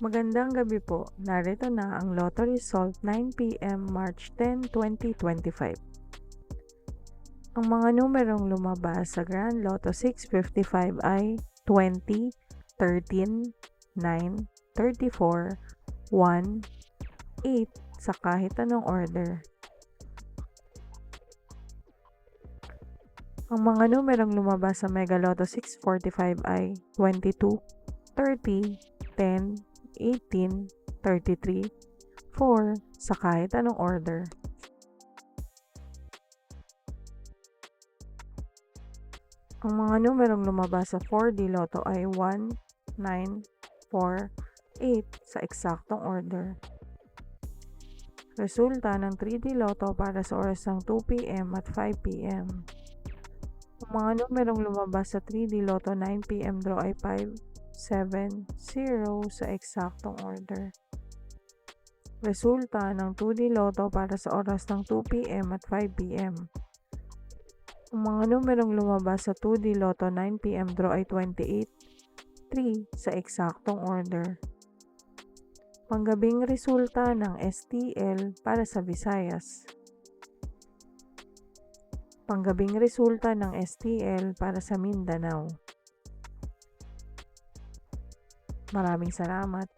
Magandang gabi po. Narito na ang Lotto result 9 p.m. March 10, 2025. Ang mga numerong lumabas sa Grand Lotto 655 ay 20, 13, 9, 34, 1, 8 sa kahit anong order. Ang mga numerong lumabas sa Mega Lotto 645 ay 22, 30, 10, 18, 33, 4 sa kahit anong order. Ang mga numerong lumabas sa 4D Lotto ay 1, 9, 4, 8 sa eksaktong order. Resulta ng 3D Lotto para sa oras ng 2 p.m. at 5 p.m. Ang mga numerong lumabas sa 3D Lotto 9 p.m. draw ay 5, 7, 0 sa eksaktong order. Resulta ng 2D Lotto para sa oras ng 2 p.m. at 5 p.m. Ang mga numerong lumabas sa 2D Lotto 9 p.m. draw ay 28, 3 sa eksaktong order. Panggabing resulta ng STL para sa Visayas. Panggabing resulta ng STL para sa Mindanao. Maraming salamat.